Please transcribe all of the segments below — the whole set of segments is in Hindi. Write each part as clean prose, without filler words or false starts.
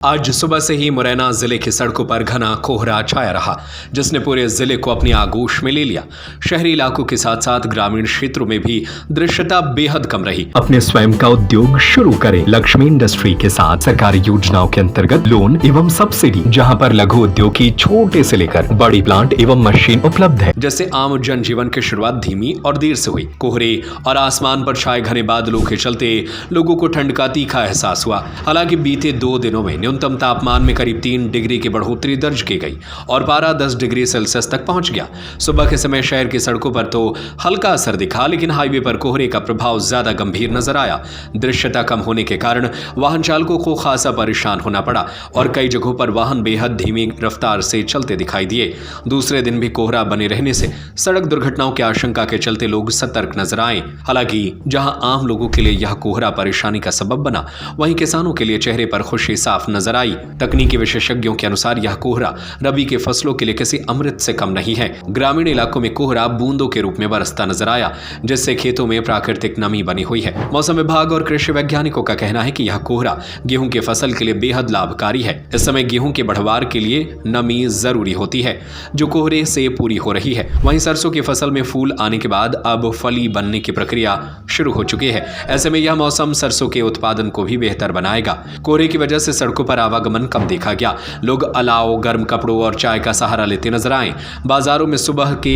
आज सुबह से ही मुरैना जिले की सड़कों पर घना कोहरा छाया रहा, जिसने पूरे जिले को अपनी आगोश में ले लिया। शहरी इलाकों के साथ साथ ग्रामीण क्षेत्रों में भी दृश्यता बेहद कम रही। अपने स्वयं का उद्योग शुरू करें लक्ष्मी इंडस्ट्री के साथ सरकारी योजनाओं के अंतर्गत लोन एवं सब्सिडी, जहां पर लघु उद्योग की छोटे से लेकर बड़ी प्लांट एवं मशीन उपलब्ध है। जैसे आम जनजीवन की शुरुआत धीमी और देर से हुई। कोहरे और आसमान पर छाए घने बादलों के चलते लोगों को ठंड का तीखा एहसास हुआ। हालांकि बीते 2 दिनों में न्यूनतम तापमान में करीब 3 डिग्री की बढ़ोतरी दर्ज की गई और पारा 10 डिग्री सेल्सियस तक पहुंच गया। सुबह के समय शहर की सड़कों पर तो हल्का असर दिखा, लेकिन हाईवे पर कोहरे का प्रभाव ज्यादा गंभीर नजर आया। दृश्यता कम होने के कारण वाहन चालकों को खासा परेशान होना पड़ा और कई जगहों पर वाहन बेहद धीमी रफ्तार से चलते दिखाई दिए। दूसरे दिन भी कोहरा बने रहने से सड़क दुर्घटनाओं की आशंका के चलते लोग सतर्क नजर आए। हालांकि जहां आम लोगों के लिए यह कोहरा परेशानी का सबब बना, वहीं किसानों के लिए चेहरे पर खुशी साफ नजर आई। तकनीकी विशेषज्ञों के अनुसार यह कोहरा रबी के फसलों के लिए किसी अमृत से कम नहीं है। ग्रामीण इलाकों में कोहरा बूंदों के रूप में बरसता नजर आया, जिससे खेतों में प्राकृतिक नमी बनी हुई है। मौसम विभाग और कृषि वैज्ञानिकों का कहना है कि यह कोहरा गेहूं की फसल के लिए बेहद लाभकारी है। इस समय गेहूं के बढ़वार के लिए नमी जरूरी होती है, जो कोहरे से पूरी हो रही है। वहीं सरसों की फसल में फूल आने के बाद अब फली बनने की प्रक्रिया शुरू हो चुकी है। ऐसे में यह मौसम सरसों के उत्पादन को भी बेहतर बनाएगा। कोहरे की वजह से सड़कों पर आवागमन कम देखा गया। लोग अलाव, गर्म कपड़ों और चाय का सहारा लेते नजर आए। बाजारों में सुबह के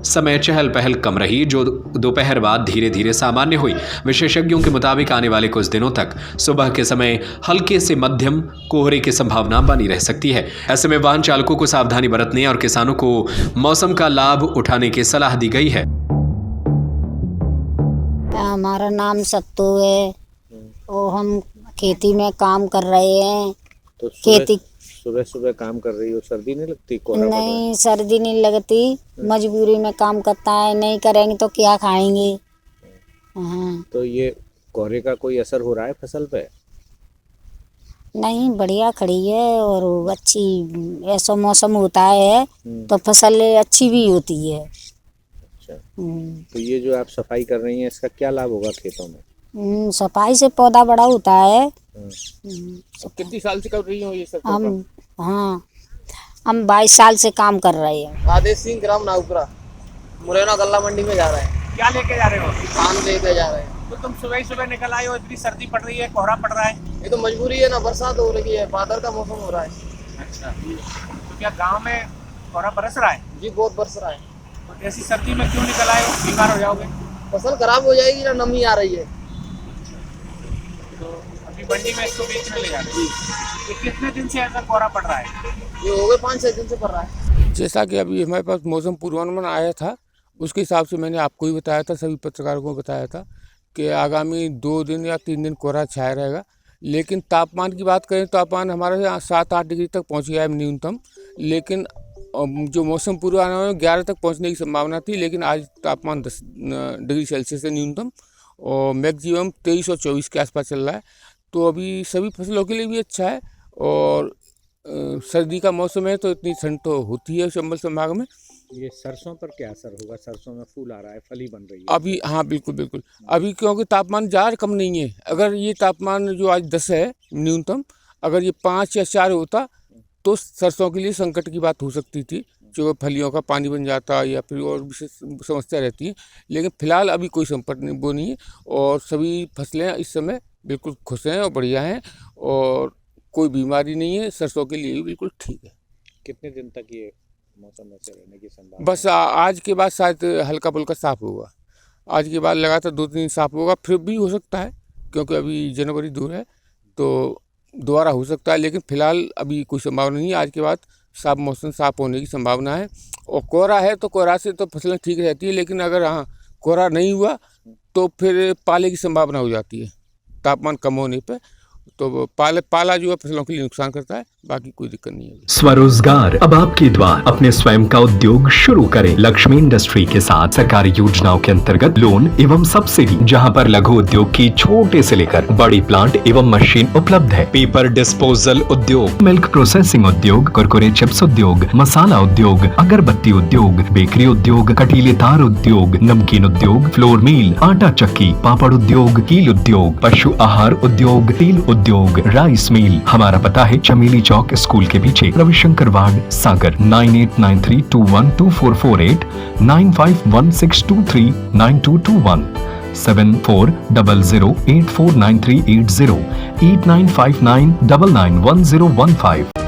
समय चहल पहल कम रही, जो दोपहर बाद धीरे धीरे सामान्य हुई। विशेषज्ञों के मुताबिक आने वाले कुछ दिनों तक सुबह के समय हल्के से मध्यम कोहरे की संभावना बनी रह सकती है। ऐसे में वाहन चालकों को सावधानी बरतने और किसानों को मौसम का लाभ उठाने की सलाह दी गई है। हमारा नाम सत्तू है और हम खेती में काम कर रहे हैं। तो खेती सुबह सुबह काम कर रही हो, सर्दी नहीं लगती? कोहरा नहीं, सर्दी नहीं लगती। मजबूरी में काम करता है, नहीं करेंगे तो क्या खाएंगे। हाँ। तो ये कोहरे का कोई असर हो रहा है फसल पे? नहीं, बढ़िया खड़ी है और अच्छी ऐसा मौसम होता है तो फसल अच्छी भी होती है। अच्छा, तो ये जो आप सफाई कर रही हैं, इसका क्या लाभ होगा खेतों में? सफाई से पौधा बड़ा होता है। कितनी साल से कर रही हो ये सब? हम 22 साल से काम कर रहे हैं। आदेश सिंह, ग्राम नागपुरा, मुरैना गल्ला मंडी में जा रहे हैं। क्या लेके जा रहे हो? धान लेके जा रहे हैं। तो तुम सुबह ही सुबह निकल आए हो, इतनी सर्दी पड़ रही है, कोहरा पड़ रहा है। ये तो मजबूरी है ना, बरसात हो रही है, बादल का मौसम हो रहा है। अच्छा, तो क्या गांव में कोहरा बरस रहा है? जी बहुत बरस रहा है। तो ऐसी सर्दी में क्यों निकल आए हो? बीमार हो जाओगे। फसल खराब हो जाएगी ना, नमी आ रही है। तो अभी मंडी में इसको बेचने ले जा रहे हैं। ये कितने दिन से ऐसा कोहरा पड़ रहा है? ये हो गए 5-6 दिन से पड़ रहा है। जैसा कि अभी हमारे पास मौसम पूर्वानुमान आया था, उसके हिसाब से मैंने आपको ही बताया था, सभी पत्रकारों को बताया था कि आगामी 2 दिन या 3 दिन कोहरा छाया रहेगा। लेकिन तापमान की बात करें तो तापमान हमारे यहाँ 7-8 डिग्री तक पहुँच गया है न्यूनतम। लेकिन जो मौसम पूर्वानुमान में 11 तक पहुँचने की संभावना थी, लेकिन आज तापमान 10 डिग्री सेल्सियस है न्यूनतम और मैक्सिमम 23 और 24 के आसपास चल रहा है। तो अभी सभी फसलों के लिए भी अच्छा है और सर्दी का मौसम है तो इतनी ठंड तो होती है चंबल संभाग में। ये सरसों पर क्या असर होगा? सरसों में फूल आ रहा है, फली बन रही है अभी। हाँ बिल्कुल बिल्कुल। अभी क्योंकि तापमान ज़्यादा कम नहीं है। अगर ये तापमान जो आज 10 है न्यूनतम, अगर ये 5 या 4 होता तो सरसों के लिए संकट की बात हो सकती थी, जो फलियों का पानी बन जाता या फिर और भी समस्या रहती है। लेकिन फिलहाल अभी कोई संकट नहीं है और सभी फसलें इस समय बिल्कुल खुश हैं और बढ़िया हैं और कोई बीमारी नहीं है। सरसों के लिए भी बिल्कुल ठीक है। कितने दिन तक ये मौसम ऐसे रहने की संभावना? बस आज के बाद शायद हल्का फुल्का साफ होगा। आज के बाद लगातार 2-3 दिन साफ होगा, फिर भी हो सकता है क्योंकि अभी जनवरी दूर है तो दोबारा हो सकता है। लेकिन फिलहाल अभी कोई संभावना नहीं है। आज के बाद साफ मौसम साफ होने की संभावना है। और कोहरा है तो कोहरा से तो फसलें ठीक रहती है, लेकिन अगर हाँ कोहरा नहीं हुआ तो फिर पाले की संभावना हो जाती है तापमान कम होने पर। तो पाला जो है फसलों के लिए नुकसान करता है। बाकी कोई दिक्कत नहीं है। स्वरोजगार अब आपके द्वार। अपने स्वयं का उद्योग शुरू करें लक्ष्मी इंडस्ट्री के साथ। सरकारी योजनाओं के अंतर्गत लोन एवं सब्सिडी, जहां पर लघु उद्योग की छोटे से लेकर बड़ी प्लांट एवं मशीन उपलब्ध है। पेपर डिस्पोजल उद्योग, मिल्क प्रोसेसिंग उद्योग, कुरकुरे चिप्स उद्योग, मसाला उद्योग, अगरबत्ती उद्योग, बेकरी उद्योग, कटीले तार उद्योग, नमकीन उद्योग, फ्लोर मिल, आटा चक्की, पापड़ उद्योग, कील उद्योग, पशु आहार उद्योग, तेल उद्योग, राइस मिल। हमारा पता है चमेली चौक स्कूल के पीछे, रविशंकर वार्ड, सागर। 9893212448, 9516239221, 7400849380, 8959991015।